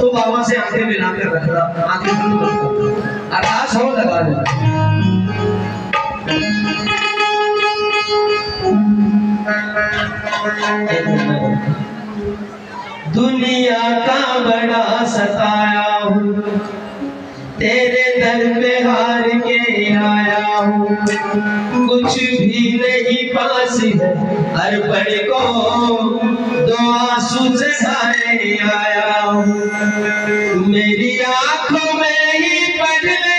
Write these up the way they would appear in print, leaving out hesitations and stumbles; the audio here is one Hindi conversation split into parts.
तो बाबा से आंखें मिलाकर रखना, आंखें बंद मत करना, अरदास हो लगा दे। दुनिया का बड़ा सताया हूँ, तेरे दर पे हार के आया हूँ, कुछ भी नहीं पास है, हर पल को दो आंसू चढ़ाए आया हूँ। मेरी आंखों में ही पढ़ ले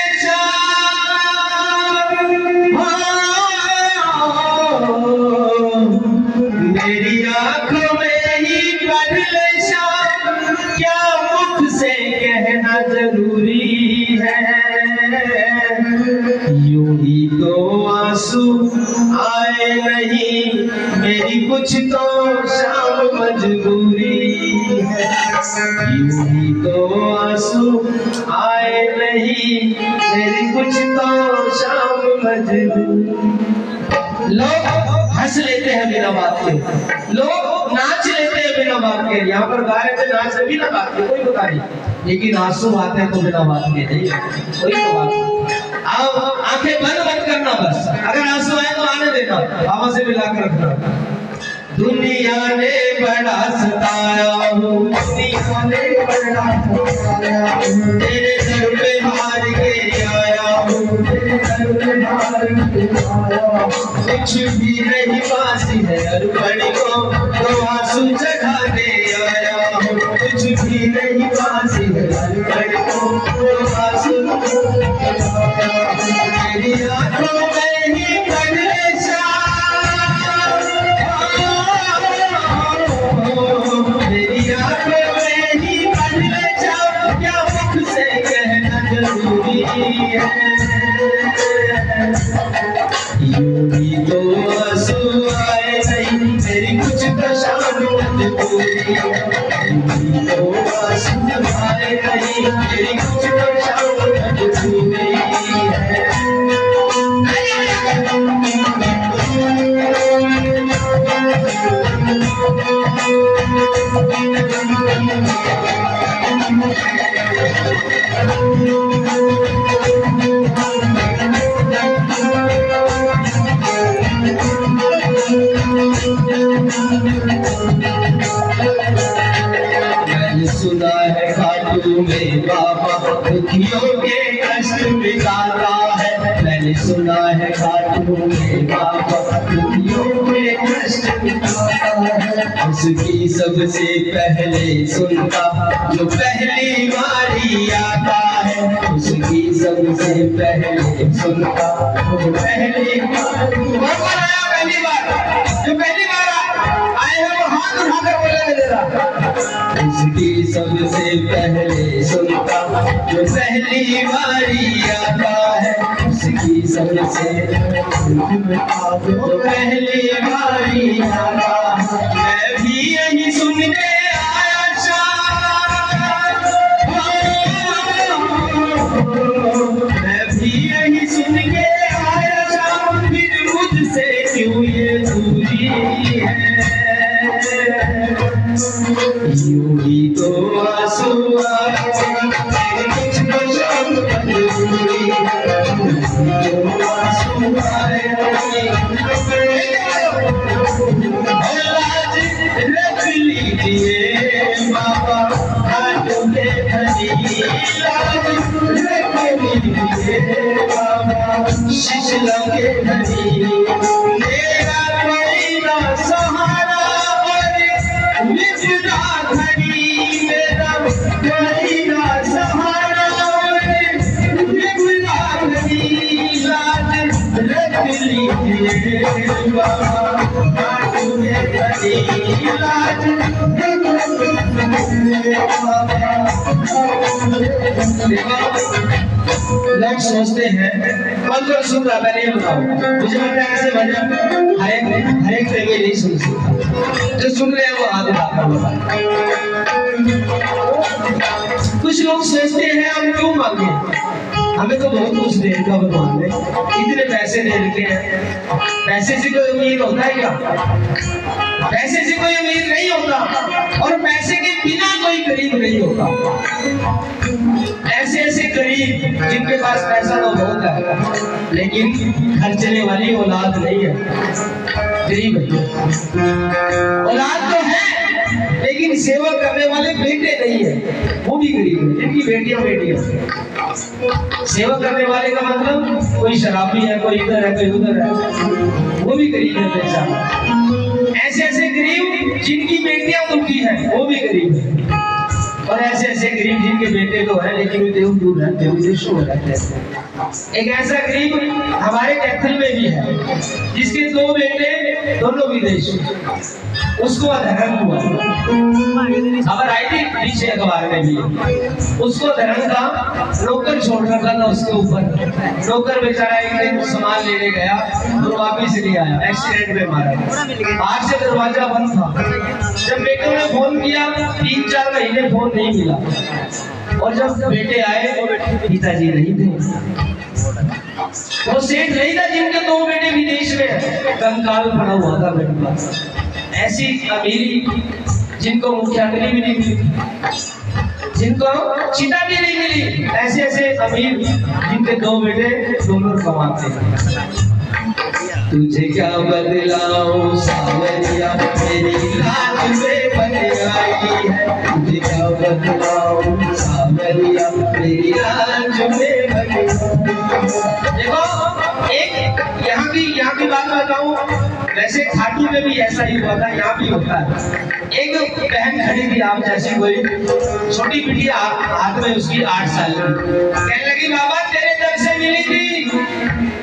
मेरी आंखों में ही पढ़ ले क्या मुख से कहना जरूरी है, यूं ही तो आंसू आए नहीं, मेरी कुछ तो शाम मजबूरी है, यूं ही तो आंसू आए नहीं, मेरी कुछ तो शाम मजबूरी। लोग हंस लेते हैं बिना बात के, लोग नाच लेते हैं बिना बात के, यहाँ पर गा रहे थे नाच बिना बात के, कोई बता नहीं, लेकिन आंसू आते हैं तो बिना बात के नहीं, कोई तो बात। अब आंखें बंद मत करना, बस अगर आंसू आए तो आने देना, बाबा से मिलाकर रखना। दुनिया ने बड़ा सताया हूँ, दुनिया ने बड़ा सताया हूँ, तेरे दर पे हार के आया हूँ, तेरे दर पे हार के आया हूँ, कुछ भी नहीं पास है, हर पल को दो आंसू चढ़ाने आया हूँ, कुछ भी नहीं पास है, हर पल को दो आंसू चढ़ाया हूँ। मेरी आंखों में ही पढ़ ले मेरी आंखों में ही पढ़ ले क्या मुख से कहना जरूरी है, यूं ही तो आंसू आए नहीं, मेरी कुछ तो शाम मजबूरी है, यूं ही तो आंसू आए नहीं, मेरी कुछ तो शाम मजबूरी है। मैंने सुना है खाटू में बाबा दुखियों के कष्ट मिटाता है, मैंने सुना है खाटू में बाबा दुखियों के कष्ट मिटाता है, उसकी सबसे पहले सुनता जो पहली बारी आता है, उसकी सबसे पहले सुनता जो पहली बार पहली बार जो पहली बार आए हैं वो हाथ उठाकर बोलने दे रहा, उसकी सबसे पहले सुनता जो पहली बारी आता है, उसकी सबसे जो पहली बारी आता है। मैं भी यही सुन के आया मैं भी यही सुन के आया फिर मुझसे क्यों ये दूरी है, यूं ही तो आंसू आए कुछ तो शाम मजबूरी है, तो आंसू आए लाज रख लीजिए बाबा हाथों के धनी, लाज रख लीजिए बाबा शिशला के धनी, मेरा कोई ना सहारा मित्र धनी, मेरा कोई ना सहारा मित्र धनी, लाज रख लीजिए बाबा हाथों के धनी, लाज लोग सोचते हैं कौन सुन रहा, पहले ये बताओ, मुझे लगता है ऐसे भजन हर एक जगह नहीं सुन सकता, जो सुन रहे हैं वो हाथ उठाकर बताए। कुछ लोग सोचते हैं हम क्यों मांगे, हमें तो बहुत कुछ दे रखा भगवान ने, इतने पैसे दे रखे हैं। पैसे से कोई अमीर होता है क्या? पैसे से कोई अमीर नहीं होता, और पैसे के बिना कोई गरीब नहीं होता। ऐसे ऐसे गरीब जिनके पास पैसा तो बहुत है, लेकिन खर्चने वाली औलाद नहीं है, गरीब है। औलाद तो है लेकिन सेवा करने वाले बेटे नहीं है, वो भी गरीब है। जिनकी बेटियां सेवा करने वाले का मतलब कोई शराबी है, कोई इधर है, कोई उधर है, वो भी गरीब है बेचारा। ऐसे ऐसे गरीब जिनकी बेटियां दुखी हैं, वो भी गरीब है। और ऐसे ऐसे गरीब जिनके बेटे तो है लेकिन वे दूर रहते हैं, विदेशों में रहते हैं। एक ऐसा गरीब हमारे कैथल में भी है जिसके 2 बेटे दोनों विदेश, उसको अधर्म हुआ, खबर आई थी पीछे अखबार में भी। उसको धर्म का नौकर छोड़ रखा था उसके ऊपर। नौकर बेचारा एक दिन सामान लेने गया और वापिस नहीं आया, एक्सीडेंट में मारा। बाहर से दरवाजा बंद था। जब बेटों ने फोन किया 3-4 महीने फोन नहीं मिला, और जब बेटे आए तो पिताजी नहीं थे। वो सेठ नहीं था जिनके 2 बेटे विदेश में, कंकाल पड़ा हुआ था बेटे पास। ऐसी अमीरी जिनको मुख्याग्नि भी नहीं मिली, जिनको चिता भी नहीं मिली, ऐसे ऐसे अमीर जिनके 2 बेटे दोनों कमाते हैं। तुझे क्या बदलाऊं सावरिया, मेरी लाज में बन आई है। तुझे क्या बदलाऊं सावरिया, मेरी लाज में बन आई। देखो एक यहाँ की बात बताऊं, वैसे खाटू में भी ऐसा ही हुआ था, यहाँ भी होता है। एक बहन खड़ी थी आप जैसी, कोई छोटी बिटिया हाथ में उसकी 8 साल की, कहने लगी बाबा तेरे दर से मिली थी,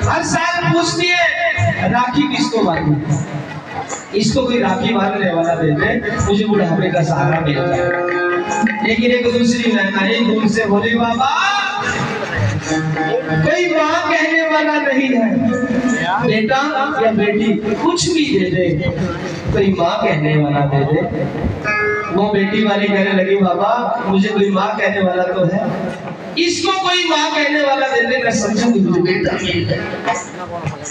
हर साल पूछती है राखी किसको बांधू, इसको कोई राखी बांधने वाला दे दे, मुझे बुढ़ापे का सहारा मिल जाए। लेकिन एक दूसरी बहन आई, दूर से बोली बाबा कोई माँ कहने वाला नहीं है, बेटा या बेटी कुछ भी दे दे, कोई माँ कहने वाला दे दे। वो बेटी वाली कहने लगी बाबा मुझे कोई माँ कहने वाला तो है, इसको कोई माँ कहने वाला दे दे, मैं समझूंगी मुझे बेटा मिल जाए।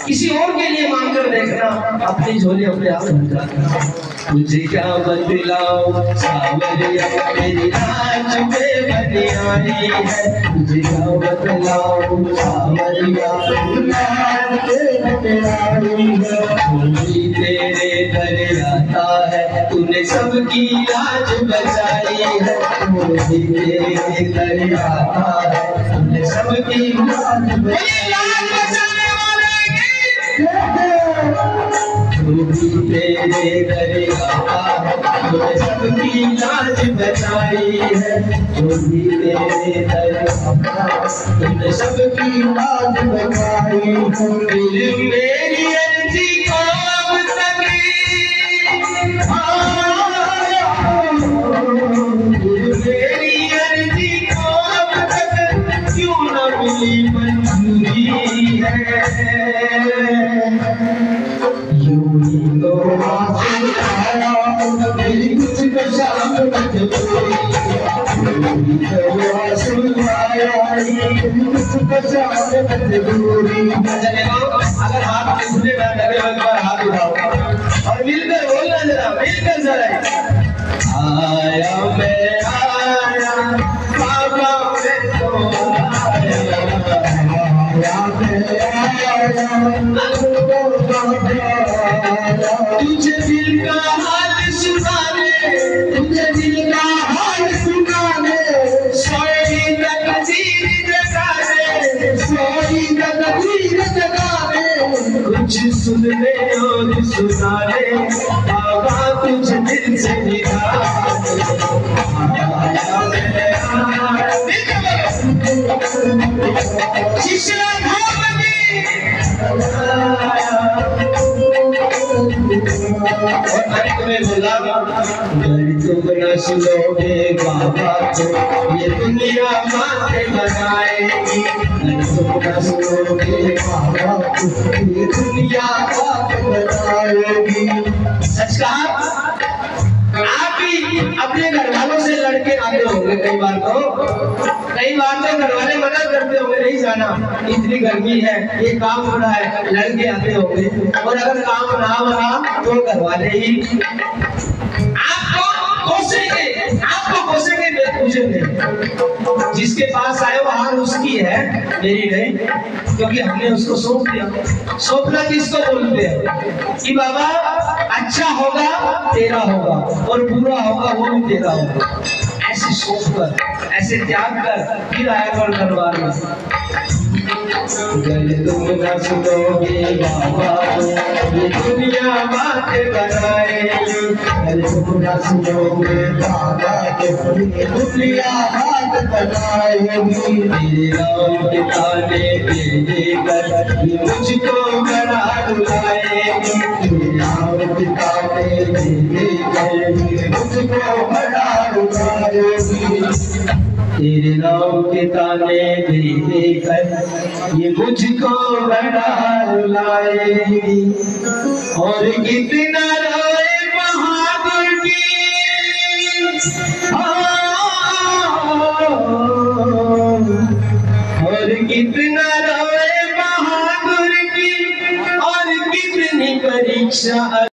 किसी और के लिए मांग कर देखना, अपनी झोली अपने आप भर जाती। तुझे क्या बदलाऊं सावरिया, मेरी लाज में बनी आई है। तुझे क्या बदलाऊं सावरिया, लाज में बनी आई है। कोई तेरे घर आता है, तूने सबकी लाज बचाई है। कोई तेरे घर आता है, तूने सबकी लाज बचाने वाले तेरे घर आता है, तूने सबकी लाज बचाई है। जो भी तेरे घर आता है, तूने सबकी लाज बचाई है। मेरी अर्जी को अब तक मेरी अर्जी को अब तक क्यों न मिली मंजूरी है। यूं ही तो आया मेरी कुछ शाम मजबूरी, अगर हाथ किसने ना लगे एक बार हाथ उठाओ और मिलकर बोलना जरा, मिलकर जरा। आया मैं आया बाबा मैं तो आया, तुझे दिल का हाल सुनाने, तुझे दिल का हाल सुनाने, सोई तकदीर जगाने, सोई तकदीर जगाने, कुछ सुनने और सुनाने, बाबा तुझे दिल से निकाले। तुम न सुनोगे बाबा तो ये दुनिया माथे बनाएगी। तुम न सुनोगे बाबा तो ये दुनिया माथे बनाएगी। सच कहा, आप भी अपने घर वालों से लड़ लड़के आते होंगे कई बार तो घर वाले मना करते होंगे नहीं जाना, इतनी गर्मी है, ये काम हो रहा है, लड़के आते होंगे। और अगर काम ना बना तो घर वाले ही आपको कोसेंगे, पूछेंगे जिसके पास आए वो हार उसकी है, मेरी नहीं, क्योंकि हमने उसको सौंप दिया। सौंपना किसको बोलते हैं कि बाबा अच्छा होगा तेरा होगा और बुरा होगा वो भी तेरा होगा। ऐसे सोच कर, ऐसे त्याग कर फिर आया कर दरबार में। तुम न सुनोगे बाबा ये दुनिया बात बनाएगी, तुम न सुनोगे बाबा ये दुनिया बात बनाएगी। मेरे नाम के ताने दे कर ये मुझको बड़ा रुलाएगी, मेरे नाम के ताने दे कर ये मुझको बड़ा रुलाएगी। तेरे नाम के ताने दे कर ये मुझको बड़ा रुलाएगी। और कितना रोए बहादुर की, और कितना रोए बहादुर की, और कितनी परीक्षा